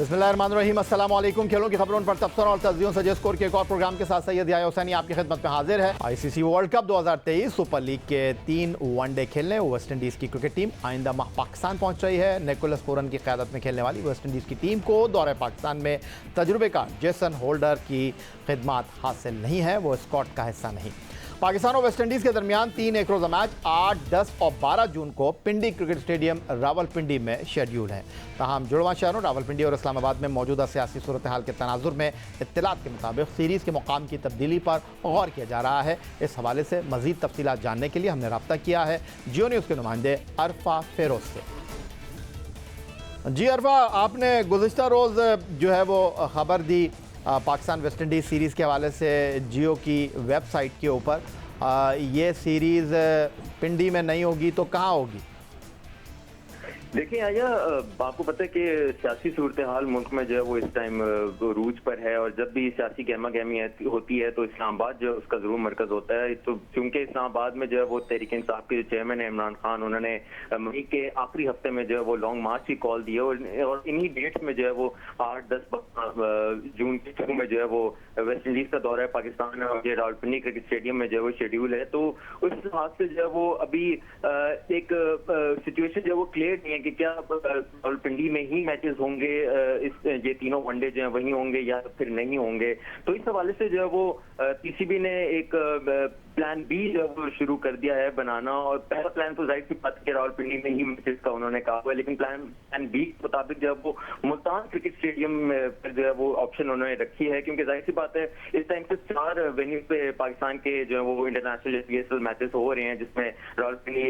बिस्मिल्लाहिर्रहमानिर्रहीम, अस्सलाम वालेकुम। खेलों की खबरों पर तबसरा और तस्दीयों से स्कोर के एक और प्रोग्राम के साथ सैयद याह्या हुसैनी आपकी खिदमत में हाजिर है। ICC world cup 2023 super league के 3 वनडे खेलने वेस्ट इंडीज़ की क्रिकेट टीम आइंदा माह पाकिस्तान पहुंच रही है। निकोलस पूरन की क़यादत में खेलने वाली वेस्ट इंडीज़ की टीम को दौरे पाकिस्तान में तजुर्बेकार जेसन होल्डर की खिदमत हासिल नहीं है, वो स्क्वाड का हिस्सा नहीं। पाकिस्तान और वेस्ट इंडीज़ के दरमियान 3 एक रोज़ा मैच 8, 10 और 12 जून को पिंडी क्रिकेट स्टेडियम रावलपिंडी में शेड्यूल है। तमाम जुड़वा शहरों रावलपिंडी और इस्लामाबाद में मौजूदा सियासी सूरत हाल के तनाजुर में इत्तलात के मुताबिक सीरीज़ के मुकाम की तब्दीली पर गौर किया जा रहा है। इस हवाले से मज़ीद तफसीलात जानने के लिए हमने रब्ता किया है जियो न्यूज़ के नुमाइंदे अरफा फेरोज से। जी अरफा, आपने गुज़िश्ता रोज़ जो है वो ख़बर दी पाकिस्तान वेस्ट इंडीज़ सीरीज़ के हवाले से जियो की वेबसाइट के ऊपर। ये सीरीज़ पिंडी में नहीं होगी तो कहाँ होगी? देखिए आया, आपको पता है कि सियासी सूरत हाल मुल्क में जो है वो इस टाइम रूज पर है, और जब भी सियासी गहमा गहमी होती है तो इस्लामाबाद जो है उसका जरूर मरकज होता है। तो क्योंकि इस्लामाबाद में जो है वो तहरीक इंसाफ के जो चेयरमैन है इमरान खान, उन्होंने मई के आखिरी हफ्ते में जो है वो लॉन्ग मार्च की कॉल दी है, और इन्हीं डेट्स में जो है वो 8, 10 जून के शुरू में जो है वो वेस्ट इंडीज का दौरा है पाकिस्तान और ये रावलपिंडी क्रिकेट स्टेडियम में जो है वो शेड्यूल है। तो उस लिहाज से जो है वो अभी एक सिचुएशन जो है वो क्लियर नहीं है कि क्या रावलपिंडी में ही मैचेस होंगे, ये तीनों वनडे जो है वही होंगे या फिर नहीं होंगे। तो इस हवाले से जो है वो पीसीबी ने एक प्लान बी जो है वो शुरू कर दिया है बनाना, और पहला प्लान तो जाहिर सी बात है कि रावलपिंडी में ही मैचेस का उन्होंने कहा हुआ है, लेकिन प्लान बी के मुताबिक जो है वो मुल्तान क्रिकेट स्टेडियम पर जो है वो ऑप्शन उन्होंने रखी है, क्योंकि जाहिर सी बात है इस टाइम पे 4 वेन्यू पे पाकिस्तान के जो है वो इंटरनेशनल PSL मैचेस हो रहे हैं, जिसमें रावलपिंडी,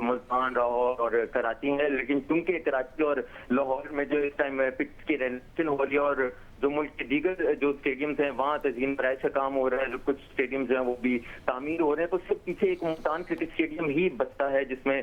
मुल्तान, लाहौर और कराची है। लेकिन चूंकि कराची और लाहौर में जो इस टाइम पिच की रेनोवेशन हो रही है, और जो मुल्क के दीगर जो स्टेडियम्स हैं वहाँ तज़ीन बराइश का काम हो रहा है, जो कुछ स्टेडियम्स हैं वो भी तामीर हो रहे हैं, तो उसके पीछे एक मुल्तान क्रिकेट स्टेडियम ही बचता है जिसमें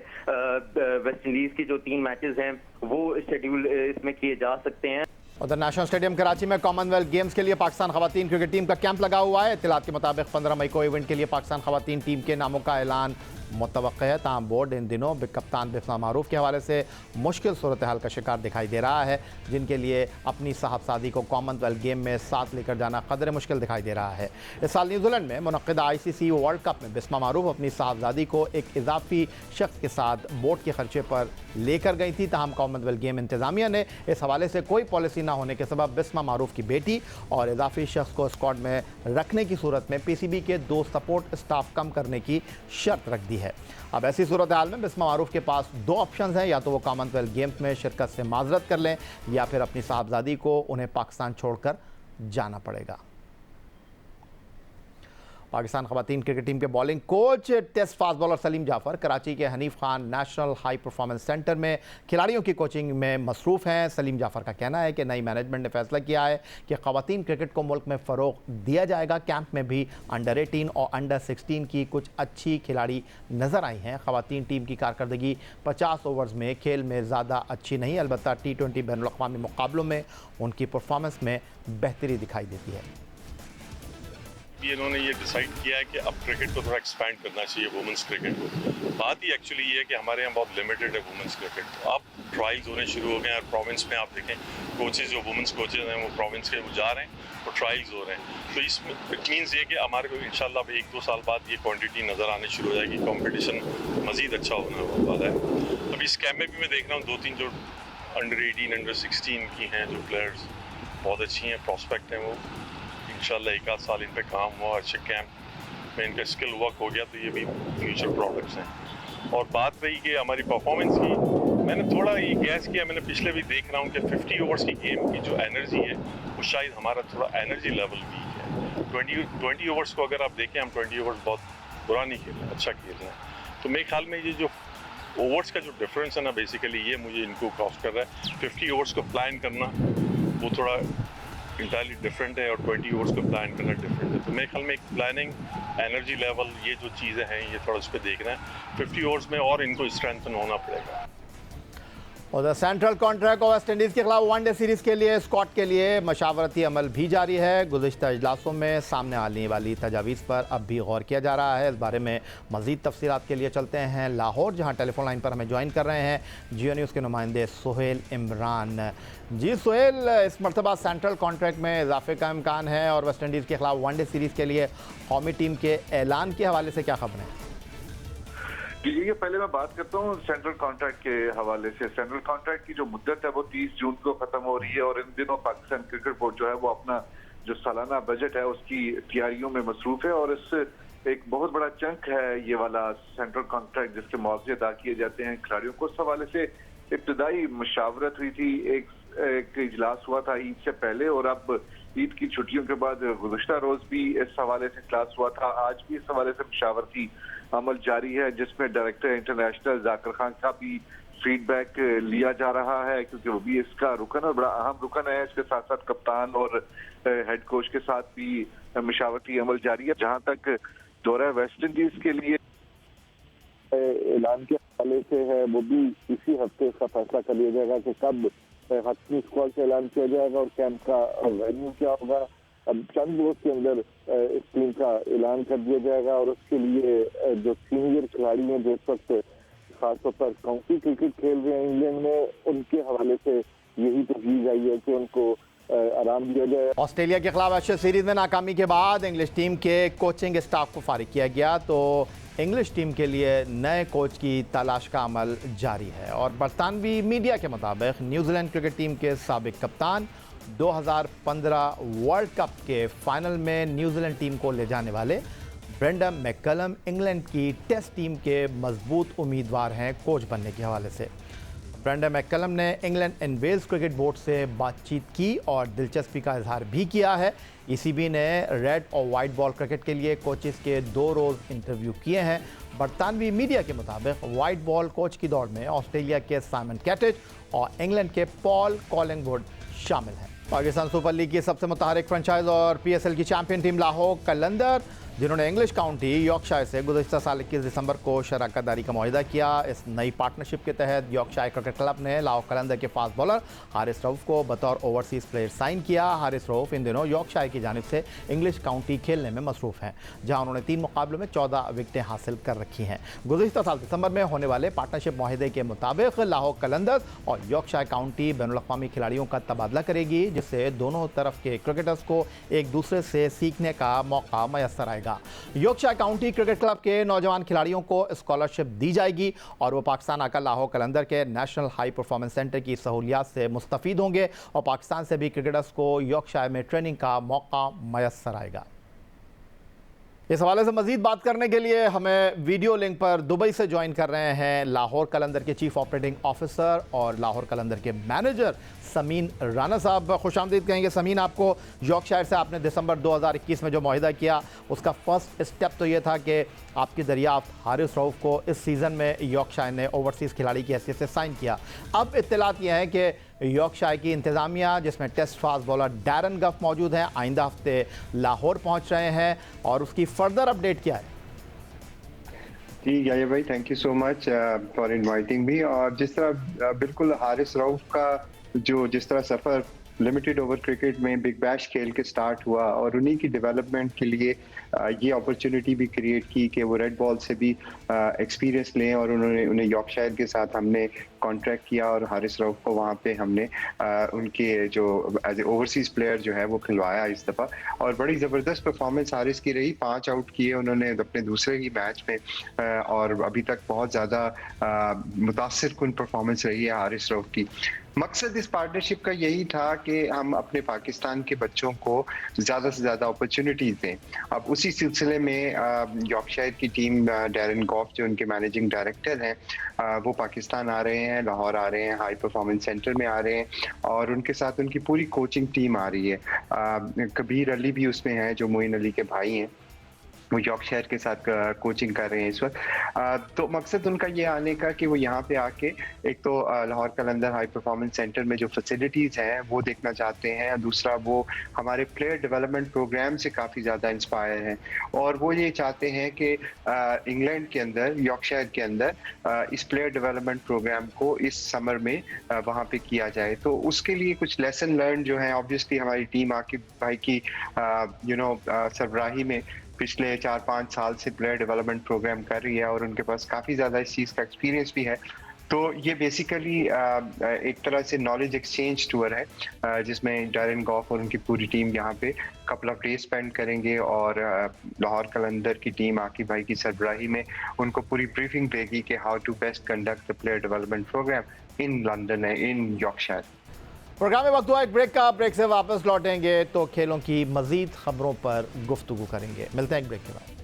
वेस्ट इंडीज की जो 3 मैचेस हैं वो शेड्यूल इसमें किए जा सकते हैं। उधर नेशनल स्टेडियम कराची में कॉमनवेल्थ गेम्स के लिए पाकिस्तान खवातीन क्रिकेट टीम का कैंप लगा हुआ है। इत्तलात के मुताबिक 15 मई को इवेंट के लिए पाकिस्तान खवातीन टीम के नामों का ऐलान मुतवक्किल है। ताहम बोर्ड इन दिनों कप्तान बिस्मा मारूफ के हवाले से मुश्किल सूरत हाल का शिकार दिखाई दे रहा है, जिनके लिए अपनी साहबजादी को कॉमनवेल्थ गेम में साथ लेकर जाना कदर मुश्किल दिखाई दे रहा है। इस साल न्यूजीलैंड में मुनक़्क़िदा ICC वर्ल्ड कप में बिस्मा मारूफ अपनी साहबजादी को एक इजाफी शख्स के साथ बोट के खर्चे पर लेकर गई थी। ताहम कॉमनवेल्थ गेम इंतजामिया ने इस हवाले से कोई पॉलिसी न होने के सबब बिस्मा मारूफ की बेटी और इजाफी शख्स को स्क्वाड में रखने की सूरत में PCB के 2 सपोर्ट स्टाफ कम करने की शर्त रख दी है। अब ऐसी सूरत हाल में बिस्मा मारूफ के पास 2 ऑप्शंस हैं, या तो वो कॉमनवेल्थ गेम्स में शिरकत से माजरत कर लें या फिर अपनी साहबजादी को उन्हें पाकिस्तान छोड़कर जाना पड़ेगा। पाकिस्तान खवातीन क्रिकेट टीम के bowling coach test fast bowler Salim Jaffar Karachi के Hanif Khan national high performance centre में खिलाड़ियों की कोचिंग में मसरूफ़ हैं। सलीम जाफर का कहना है कि नई मैनेजमेंट ने फैसला किया है कि खवातीन क्रिकेट को मुल्क में फ़रोग दिया जाएगा। कैंप में भी अंडर 18 और अंडर 16 की कुछ अच्छी खिलाड़ी नज़र आई हैं। खवातीन टीम की कारकर्दगी 50 ओवर्स में खेल में ज़्यादा अच्छी नहीं, अलबत्ता T20 बैनुल-अक़वामी मुकाबलों में उनकी परफॉर्मेंस में बेहतरी दिखाई देती है। इन्होंने ये डिसाइड किया है कि अब क्रिकेट को थोड़ा एक्सपैंड करना चाहिए, वुमेंस क्रिकेट को। बात ही एक्चुअली ये है कि हमारे यहाँ बहुत लिमिटेड है वुमेंस क्रिकेट। अब ट्रायल्स होने शुरू हो गए हैं, और प्रोविंस में आप देखें कोचेज जो वुमेंस कोचेज हैं वो प्रोविंस के वो जा रहे हैं और ट्रायल्स हो रहे हैं। तो इसमें इट मीन्स ये कि हमारे को इंशाल्लाह 1-2 साल बाद ये क्वान्टिटी नज़र आने शुरू हो जाएगी, कॉम्पिटिशन मज़ीद अच्छा होने वाला है। अभी इस कैम्प में भी मैं देख रहा हूँ 2-3 जो अंडर 18 अंडर 16 की हैं जो प्लेयर्स बहुत अच्छी हैं, प्रॉस्पेक्ट हैं, वो इंशाल्लाह 1 आध साल इन पे काम हुआ, अच्छे कैंप में इनका स्किल वर्क हो गया तो ये भी फ्यूचर प्रोडक्ट्स हैं। और बात रही कि हमारी परफॉर्मेंस की, मैंने थोड़ा ये गैस किया, मैंने पिछले भी देख रहा हूँ कि 50 ओवर्स की गेम की जो एनर्जी है वो शायद हमारा थोड़ा एनर्जी लेवल वीक है। 20 ओवर्स को अगर आप देखें, हम 20 ओवर्स बहुत बुरा नहीं खेल रहे हैं, अच्छा खेल रहे हैं। तो मेरे ख्याल में ये जो ओवर्स का जो डिफरेंस है ना, बेसिकली ये मुझे इनको कॉस्ट कर रहा है। 50 ओवर्स को प्लान करना वो थोड़ा इंटायरली डिफरेंट है, और 20 ओवर्स को प्लान करना डिफरेंट है। तो मेरे ख्याल में एक प्लानिंग, एनर्जी लेवल, ये जो चीज़ें हैं ये थोड़ा उस पर देखना है। 50 ओवर्स में और इनको स्ट्रेंथन होना पड़ेगा। उधर सेंट्रल कॉन्ट्रैक्ट और वेस्ट इंडीज़ के खिलाफ वनडे सीरीज़ के लिए स्कॉट के लिए मशावरती अमल भी जारी है। गुज़िश्ता इजलासों में सामने आने वाली तजावीज़ पर अब भी गौर किया जा रहा है। इस बारे में मज़ीद तफसीलात के लिए चलते हैं लाहौर, जहां टेलीफोन लाइन पर हमें ज्वाइन कर रहे हैं जियो न्यूज़ के नुमाइंदे सुहेल इमरान। जी सुहेल, इस मरतबा सेंट्रल कॉन्ट्रैक्ट में इजाफे का इम्कान है और वेस्ट इंडीज़ के खिलाफ वनडे सीरीज़ के लिए कौमी टीम के ऐलान के हवाले से क्या खबरें हैं? ये पहले मैं बात करता हूँ सेंट्रल कॉन्ट्रैक्ट के हवाले से। सेंट्रल कॉन्ट्रैक्ट की जो मुद्दत है वो 30 जून को खत्म हो रही है और इन दिनों पाकिस्तान क्रिकेट बोर्ड जो है वो अपना जो सालाना बजट है उसकी तैयारियों में मसरूफ है और इससे एक बहुत बड़ा चंक है ये वाला सेंट्रल कॉन्ट्रैक्ट जिसके मुआवजे अदा किए जाते हैं खिलाड़ियों को। इस हवाले से इब्तदाई मुशावरत हुई थी, एक इजलास हुआ था ईद से पहले और अब ईद की छुट्टियों के बाद गुज़िश्ता रोज भी इस हवाले से इजलास हुआ था। आज भी इस हवाले से मुशावरती अमल जारी है जिसमें डायरेक्टर इंटरनेशनल जाकिर खान का भी फीडबैक लिया जा रहा है क्योंकि वो भी इसका रुकन और बड़ा अहम रुकन है। इसके साथ साथ कप्तान और हेड कोच के साथ भी मुशावरती अमल जारी है। जहां तक दौरा वेस्ट इंडीज के लिए ऐलान के हवाले से है वो भी इसी हफ्ते इसका फैसला कर लिया जाएगा कि कब हतमी स्क्वाड का ऐलान किया जाएगा और कैंप का वेन्यू क्या होगा। अब चंद रोज के अंदर इस टीम का ऐलान कर दिया जाएगा और उसके लिए जो सीनियर खिलाड़ी हैं जो इस वक्त खासतौर पर काउंटी क्रिकेट खेल रहे हैं इंग्लैंड में, उनके हवाले से यही तजवीज़ आई है कि उनको आराम दिया जाए। ऑस्ट्रेलिया के खिलाफ एशेज सीरीज में नाकामी के बाद इंग्लिश टीम के कोचिंग स्टाफ को फारिग किया गया तो इंग्लिश टीम के लिए नए कोच की तलाश का अमल जारी है और बरतानवी मीडिया के मुताबिक न्यूजीलैंड क्रिकेट टीम के साबिक कप्तान 2015 वर्ल्ड कप के फाइनल में न्यूजीलैंड टीम को ले जाने वाले ब्रेंडन मैककलम इंग्लैंड की टेस्ट टीम के मजबूत उम्मीदवार हैं कोच बनने के हवाले से। ब्रेंडन मैककलम ने England and Wales cricket board से बातचीत की और दिलचस्पी का इजहार भी किया है। ईसीबी ने रेड और वाइट बॉल क्रिकेट के लिए कोचेस के 2 रोज़ इंटरव्यू किए हैं। बरतानवी मीडिया के मुताबिक वाइट बॉल कोच की दौड़ में ऑस्ट्रेलिया के साइमन कैटेज और इंग्लैंड के पॉल कॉलिंगवुड शामिल हैं। पाकिस्तान सुपर लीग की सबसे मुतहरिक फ्रेंचाइज और पीएसएल की चैंपियन टीम लाहौर कलंदर, जिन्होंने इंग्लिश काउंटी यॉर्कशायर से गुज़िश्ता साल 21 दिसंबर को शराकत दारी का मुआहिदा किया। इस नई पार्टनरशिप के तहत यॉर्कशायर क्रिकेट क्लब ने लाहौर कलंदर के फास्ट बॉलर हारिस रऊफ को बतौर ओवरसीज़ प्लेयर साइन किया। हारिस रऊफ इन दिनों यॉर्कशायर की जानिब से इंग्लिश काउंटी खेलने में मसरूफ़ हैं, जहां उन्होंने 3 मुकाबलों में 14 विकेटें हासिल कर रखी हैं। गुज़िश्ता साल दिसंबर में होने वाले पार्टनरशिप मुआहिदे के मुताबिक लाहौर कलंदर और यॉर्कशायर काउंटी बैनुल-अक़वामी खिलाड़ियों का तबादला करेगी, जिससे दोनों तरफ के क्रिकेटर्स को एक दूसरे से सीखने का मौका मैसर आएगा। यॉर्कशायर काउंटी क्रिकेट क्लब के नौजवान खिलाड़ियों को स्कॉलरशिप दी जाएगी और वो पाकिस्तान आकर लाहौर कलंदर के नेशनल हाई परफॉर्मेंस सेंटर की सहूलियात से मुस्तफ़ीद होंगे और पाकिस्तान से भी क्रिकेटर्स को यॉर्कशायर में ट्रेनिंग का मौका मैसर आएगा। इस हवाले से मजीद बात करने के लिए हमें वीडियो लिंक पर दुबई से ज्वाइन कर रहे हैं लाहौर कलंदर के चीफ ऑपरेटिंग ऑफिसर और लाहौर कलंदर के मैनेजर समीन राना साहब। खुशामदीद कहेंगे समीन, आपको यॉर्कशायर से आपने दिसंबर 2021 में जो मुआहिदा किया उसका फर्स्ट स्टेप तो ये था कि आपकी दरियाफ्त हारिस रऊफ को इस सीज़न में यॉर्कशायर ने ओवरसीज़ खिलाड़ी की हैसियत से साइन किया। अब इत्तलात यह है कि यॉर्कशायर की इंतज़ामिया, जिसमें टेस्ट फास्ट बॉलर डैरन गफ मौजूद हैं, आइंदा हफ्ते लाहौर पहुँच रहे हैं और उसकी फर्दर अपडेट क्या है? जी याया भाई, thank you so much for inviting me. और जिस तरह बिल्कुल हारिस रऊफ का जिस तरह सफ़र लिमिटेड ओवर क्रिकेट में बिग बैश खेल के स्टार्ट हुआ और उन्हीं की डेवलपमेंट के लिए ये अपॉर्चुनिटी भी क्रिएट की कि वो रेड बॉल से भी एक्सपीरियंस लें और उन्हें यॉर्कशायर के साथ हमने कॉन्ट्रैक्ट किया और हारिस रऊफ को वहाँ पे हमने उनके जो एज ए ओवरसीज प्लेयर जो है वो खिलवाया इस दफ़ा। और बड़ी ज़बरदस्त परफॉर्मेंस हारिस की रही, 5 आउट किए उन्होंने अपने दूसरे ही मैच में और अभी तक बहुत ज़्यादा मुतासिर कुन परफॉर्मेंस रही है हारिस रऊफ की। मकसद इस पार्टनरशिप का यही था कि हम अपने पाकिस्तान के बच्चों को ज़्यादा से ज़्यादा अपॉर्चुनिटीज़ दें। अब उसी सिलसिले में यॉर्कशायर की टीम, डैरन गॉफ जो उनके मैनेजिंग डायरेक्टर हैं, वो पाकिस्तान आ रहे हैं, लाहौर आ रहे हैं, हाई परफॉर्मेंस सेंटर में आ रहे हैं और उनके साथ उनकी पूरी कोचिंग टीम आ रही है। कबीर अली भी उसमें है जो मोइन अली के भाई हैं। वो यॉर्कशायर के साथ कोचिंग कर रहे हैं इस वक्त। तो मकसद उनका ये आने का कि वो यहाँ पे आके एक तो लाहौर कलंदर हाई परफॉर्मेंस सेंटर में जो फैसिलिटीज़ हैं वो देखना चाहते हैं, दूसरा वो हमारे प्लेयर डेवलपमेंट प्रोग्राम से काफ़ी ज़्यादा इंस्पायर हैं और वो ये चाहते हैं कि इंग्लैंड के अंदर, यॉर्कशायर के अंदर इस प्लेयर डेवलपमेंट प्रोग्राम को इस समर में वहाँ पे किया जाए। तो उसके लिए कुछ लेसन लर्न जो हैं, ऑब्वियसली हमारी टीम आकिब भाई की सरबराही में पिछले 4-5 साल से प्लेयर डेवलपमेंट प्रोग्राम कर रही है और उनके पास काफ़ी ज़्यादा इस चीज़ का एक्सपीरियंस भी है। तो ये बेसिकली एक तरह से नॉलेज एक्सचेंज टूर है जिसमें डैरेन गॉफ और उनकी पूरी टीम यहाँ पे कपल ऑफ डे स्पेंड करेंगे और लाहौर कलंदर की टीम आकिब भाई की सरबराही में उनको पूरी ब्रीफिंग देगी कि how to best conduct the player development programme in London, in Yorkshire. Programme में वक्त हुआ एक ब्रेक का। ब्रेक से वापस लौटेंगे तो खेलों की मजीद खबरों पर गुफ्तगू करेंगे। मिलते हैं एक ब्रेक के बाद।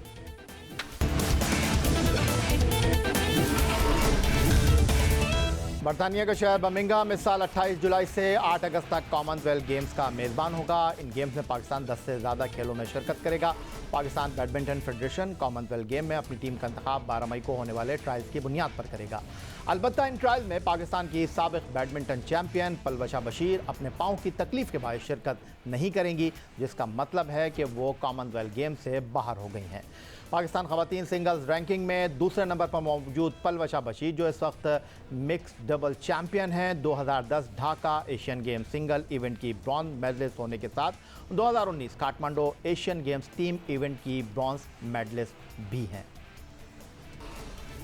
बरतानिया का शहर बर्मिंघम इस साल 28 जुलाई से 8 अगस्त तक कॉमनवेल्थ गेम्स का मेज़बान होगा। इन गेम्स में पाकिस्तान 10 से ज़्यादा खेलों में शिरकत करेगा। Pakistan badminton federation Commonwealth game में अपनी टीम का इंतखाब 12 मई को होने वाले ट्रायल्स की बुनियाद पर करेगा। अलबत्ता इन ट्रायल में पाकिस्तान की साबिक बैडमिंटन चैंपियन पलवशा बशीर अपने पाँव की तकलीफ के बायस शिरकत नहीं करेंगी, जिसका मतलब है कि वो कॉमनवेल्थ गेम से बाहर हो गई हैं। पाकिस्तान खवातीन सिंगल्स रैंकिंग में दूसरे नंबर पर मौजूद पलवशा बशीर, जो इस वक्त मिक्स्ड डबल चैंपियन हैं, 2010 Dhaka Asian game single event की ब्रॉन्ज मेडलिस्ट होने के साथ 2019 Kathmandu Asian games team event की ब्रॉन्ज मेडलिस्ट भी हैं।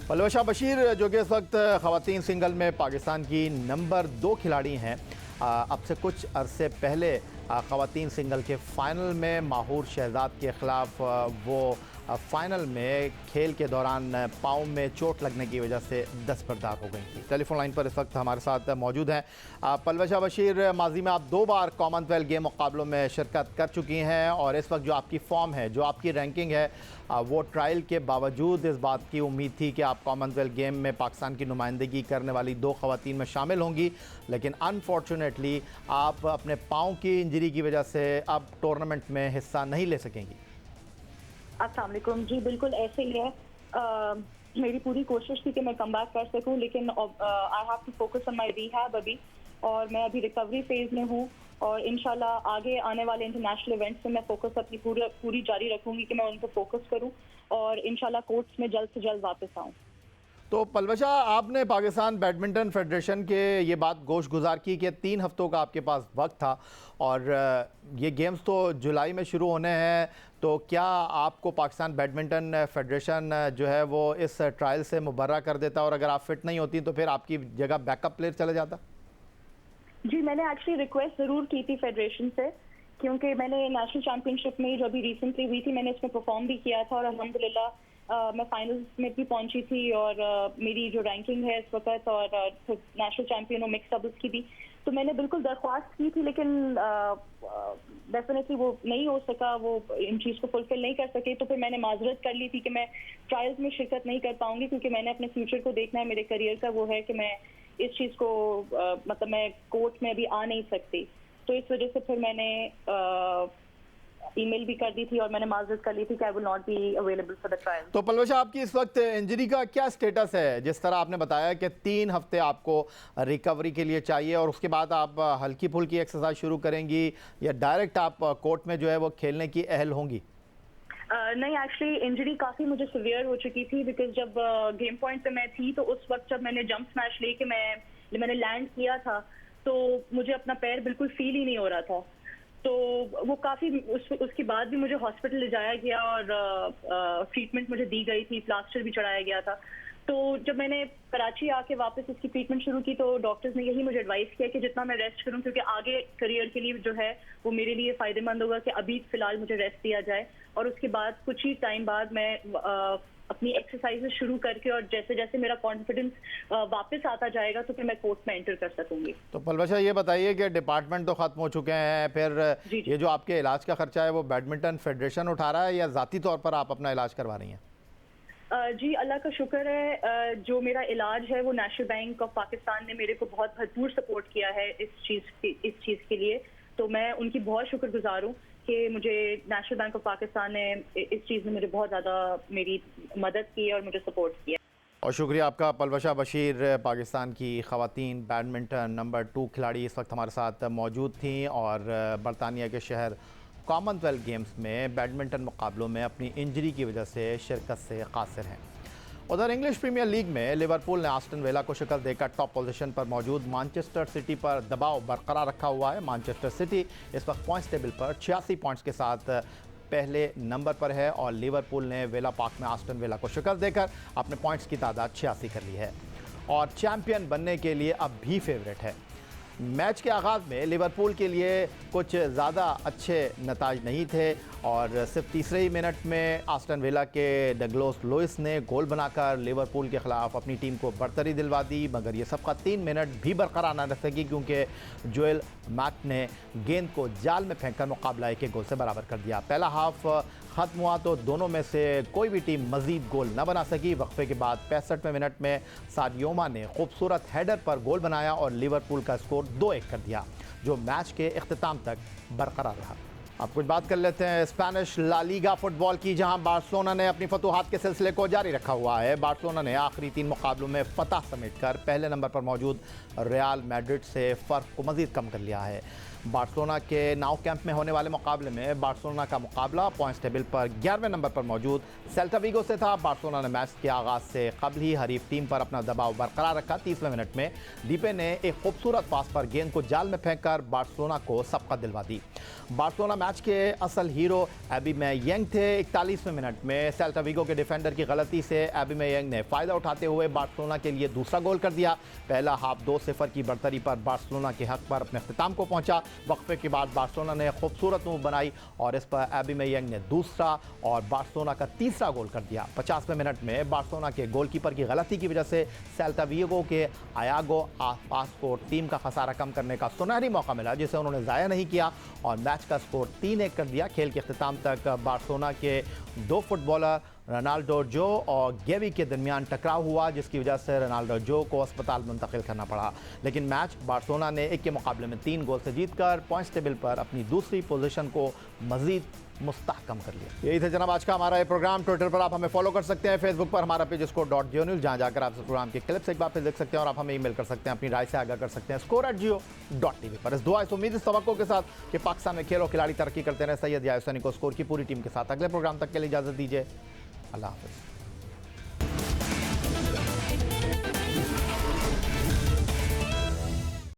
पलवशा बशीर जो कि इस वक्त खवातीन सिंगल में पाकिस्तान की नंबर 2 खिलाड़ी हैं, अब से कुछ अरसे पहले खवातीन सिंगल के फाइनल में माहूर शहजाद के ख़िलाफ़ वो फाइनल में खेल के दौरान पाँव में चोट लगने की वजह से दस्तबरदार हो गई थी। टेलीफोन लाइन पर इस वक्त हमारे साथ मौजूद हैं पलवशा बशीर। माजी में आप 2 बार कॉमनवेल्थ गेम मुकाबलों में शिरकत कर चुकी हैं और इस वक्त जो आपकी फॉर्म है, जो आपकी रैंकिंग है, वो ट्रायल के बावजूद इस बात की उम्मीद थी कि आप कॉमनवेल्थ गेम में पाकिस्तान की नुमाइंदगी करने वाली 2 खवातीन में शामिल होंगी, लेकिन अनफॉर्चुनेटली आप अपने पाँव की इंजरी की वजह से अब टूर्नामेंट में हिस्सा नहीं ले सकेंगी। अस्सलाम वालेकुम। जी बिल्कुल ऐसे ही है। मेरी पूरी कोशिश थी कि मैं कम बैक कर सकूं, लेकिन I have to focus on my rehab अभी, और मैं अभी रिकवरी फेज में हूं और इंशाल्लाह आगे आने वाले इंटरनेशनल इवेंट्स में मैं फोकस अपनी पूरी जारी रखूंगी कि मैं उन पर फोकस करूं और इंशाल्लाह कोर्ट्स में जल्द से जल्द वापस आऊं। तो पलवशा, आपने पाकिस्तान बैडमिंटन फेडरेशन के ये बात गोश गुजार की कि 3 हफ्तों का आपके पास वक्त था और ये गेम्स तो जुलाई में शुरू होने हैं, तो क्या आपको पाकिस्तान बैडमिंटन फेडरेशन जो है वो इस ट्रायल से मुबर्रा कर देता और अगर आप फिट नहीं होती तो फिर आपकी जगह बैकअप प्लेयर चले जाता? जी मैंने एक्चुअली रिक्वेस्ट ज़रूर की थी फेडरेशन से, क्योंकि मैंने नेशनल चैम्पियनशिप में जो अभी रिसेंटली हुई थी मैंने इसमें परफॉर्म भी किया था और अल्हम्दुलिल्लाह मैं फाइनल्स में भी पहुंची थी और मेरी जो रैंकिंग है इस वक्त और नेशनल चैंपियन और मिक्स डबल्स की भी, तो मैंने बिल्कुल दरख्वास्त की थी, लेकिन डेफिनेटली वो नहीं हो सका, वो इन चीज़ को फुलफिल नहीं कर सके। तो फिर मैंने माजरत कर ली थी कि मैं ट्रायल्स में शिरकत नहीं कर पाऊंगी, क्योंकि मैंने अपने फ्यूचर को देखना है, मेरे करियर का वो है कि मैं इस चीज़ को मतलब मैं कोर्ट में अभी आ नहीं सकती। तो इस वजह से फिर मैंने ईमेल भी कर दी थी और मैंने माजरत कर ली थी कि I will not be available for the trial. तो पलवशा, आपकी इस वक्त इंजरी का क्या स्टेटस है? जिस तरह आपने बताया कि 3 हफ्ते आपको रिकवरी के लिए चाहिए और उसके बाद आप हल्की फुल्की एक्सरसाइज शुरू करेंगी या डायरेक्ट आप कोर्ट में जो है वो खेलने की अहल होंगी? नहीं, एक्चुअली इंजरी काफ़ी मुझे सीवियर हो चुकी थी, बिकॉज जब गेम पॉइंट पे मैं थी तो उस वक्त जब मैंने जंप स्मैश लेके मैंने लैंड किया था तो मुझे अपना पैर बिल्कुल फील ही नहीं हो रहा था। तो वो काफ़ी उसके बाद भी मुझे हॉस्पिटल ले जाया गया और ट्रीटमेंट मुझे दी गई थी, प्लास्टर भी चढ़ाया गया था। तो जब मैंने कराची आके वापस इसकी ट्रीटमेंट शुरू की तो डॉक्टर्स ने यही मुझे एडवाइस किया कि जितना मैं रेस्ट करूं, क्योंकि आगे करियर के लिए जो है वो मेरे लिए फ़ायदेमंद होगा कि अभी फ़िलहाल मुझे रेस्ट दिया जाए और उसके बाद कुछ ही टाइम बाद मैं अपनी एक्सरसाइजेस शुरू करके और जैसे जैसे मेरा कॉन्फिडेंस वापस आता जाएगा तो फिर मैं कोर्ट में एंटर कर सकूंगी। तो पलवशा, ये बताइए कि डिपार्टमेंट तो ख़त्म हो चुके हैं, फिर ये जो आपके इलाज का खर्चा है वो बैडमिंटन फेडरेशन उठा रहा है या ज़ाती तौर पर आप अपना इलाज करवा रही हैं? जी अल्लाह का शुक्र है, जो मेरा इलाज है वो नेशनल बैंक ऑफ पाकिस्तान ने मेरे को बहुत भरपूर सपोर्ट किया है इस चीज़ के लिए, तो मैं उनकी बहुत शुक्रगुजार हूँ कि मुझे नेशनल बैंक ऑफ पाकिस्तान ने इस चीज़ में मुझे बहुत ज़्यादा मेरी मदद की और मुझे सपोर्ट किया। और शुक्रिया आपका। पलवशा बशीर, पाकिस्तान की ख़वातीन बैडमिंटन नंबर 2 खिलाड़ी इस वक्त हमारे साथ मौजूद थी और बरतानिया के शहर कॉमनवेल्थ गेम्स में बैडमिंटन मुकाबलों में अपनी इंजरी की वजह से शिरकत से कासिर हैं। उधर इंग्लिश प्रीमियर लीग में लिवरपूल ने आस्टन विला को शिकस्त देकर टॉप पोजीशन पर मौजूद मैनचेस्टर सिटी पर दबाव बरकरार रखा हुआ है। मैनचेस्टर सिटी इस वक्त पॉइंट्स टेबल पर 86 पॉइंट्स के साथ पहले नंबर पर है और लिवरपूल ने विला पार्क में आस्टन विला को शिकस्त देकर अपने पॉइंट्स की तादाद 86 कर ली है और चैंपियन बनने के लिए अब भी फेवरेट है। मैच के आगाज़ में लिवरपूल के लिए कुछ ज़्यादा अच्छे नताज नहीं थे और सिर्फ तीसरे ही मिनट में आस्टन विला के डगलोस लुइस ने गोल बनाकर लिवरपूल के ख़िलाफ़ अपनी टीम को बढ़तरी दिलवा दी, मगर ये सबका 3 मिनट भी बरकरार न रह सकी क्योंकि जोएल मैट ने गेंद को जाल में फेंककर मुकाबला एक गोल से बराबर कर दिया। पहला हाफ ख़त्म हुआ तो दोनों में से कोई भी टीम मज़ीद गोल न बना सकी। वक्फे के बाद 65वें मिनट में साडियोमा ने खूबसूरत हेडर पर गोल बनाया और लिवरपूल का स्कोर 2-1 कर दिया, जो मैच के इख्तिताम तक बरकरार रहा। अब कुछ बात कर लेते हैं स्पेनिश ला लीगा फुटबॉल की, जहां बार्सिलोना ने अपनी फतूहात के सिलसिले को जारी रखा हुआ है। बार्सिलोना ने आखिरी 3 मुकाबलों में फतह समेटकर पहले नंबर पर मौजूद रियल मैड्रिड से फ़र्क को मज़ीद कम कर लिया है। बार्सिलोना के नाउ कैंप में होने वाले मुकाबले में बार्सिलोना का मुकाबला पॉइंट्स टेबल पर 11वें नंबर पर मौजूद सेल्टा विगो से था। बार्सिलोना ने मैच के आगाज़ से कबल ही हरीफ टीम पर अपना दबाव बरकरार रखा। 30वें मिनट में दीपे ने एक खूबसूरत पास पर गेंद को जाल में फेंककर बार्सिलोना को सबकत दिलवा दी। बार्सिलोना मैच के असल हीरो एबिमेयांग थे। 41वें मिनट में सेल्टा विगो के डिफेंडर की गलती से एबिमेयांग ने फ़ायदा उठाते हुए बार्सिलोना के लिए दूसरा गोल कर दिया। पहला हाफ 2-0 की बढ़तरी पर बार्सिलोना के हक पर अपने अख्तिताम को पहुंचा। वक्फे के बाद बार्सिलोना ने खूबसूरत मूव बनाई और इस पर एबिमेयांग ने दूसरा और बार्सिलोना का तीसरा गोल कर दिया। 50वें मिनट में बार्सिलोना के गोलकीपर की गलती की वजह से सेल्टा विगो के आयागो आसपास को टीम का खसारा कम करने का सुनहरी मौका मिला, जिसे उन्होंने ज़ाया नहीं किया और मैच का स्कोर 3-1 कर दिया। खेल के अख्तिताम तक बार्सिलोना के 2 फुटबॉलर रोनाल्डो जो और गेवी के दरमियान टकराव हुआ, जिसकी वजह से रोनाल्डो जो को अस्पताल मुंतकिल करना पड़ा। लेकिन मैच बार्सिलोना ने 1 के मुकाबले में 3 गोल से जीतकर पॉइंट्स टेबल पर अपनी दूसरी पोजीशन को मजीद मुस्तहकम कर लिया। यही था जनाब आज का हमारा ये प्रोग्राम। ट्विटर पर आप हमें फॉलो कर सकते हैं, फेसबुक पर हमारा पेज score.geo, जहाँ जाकर आप इस प्रोग्राम के क्लिप्स एक बार फिर देख सकते हैं और आप हमें ईमेल कर सकते हैं, अपनी राय से आगाह कर सकते हैं score@geo.tv पर। इस दुआ इस उम्मीद इस तवक्को के साथ कि पाकिस्तान में खेल और खिलाड़ी तरक्की करते रहे। सैयद यासनी को स्कोर की पूरी टीम के साथ अगले प्रोग्राम तक के लिए इजाज़त दीजिए। अल्लाह हाफ़िज़।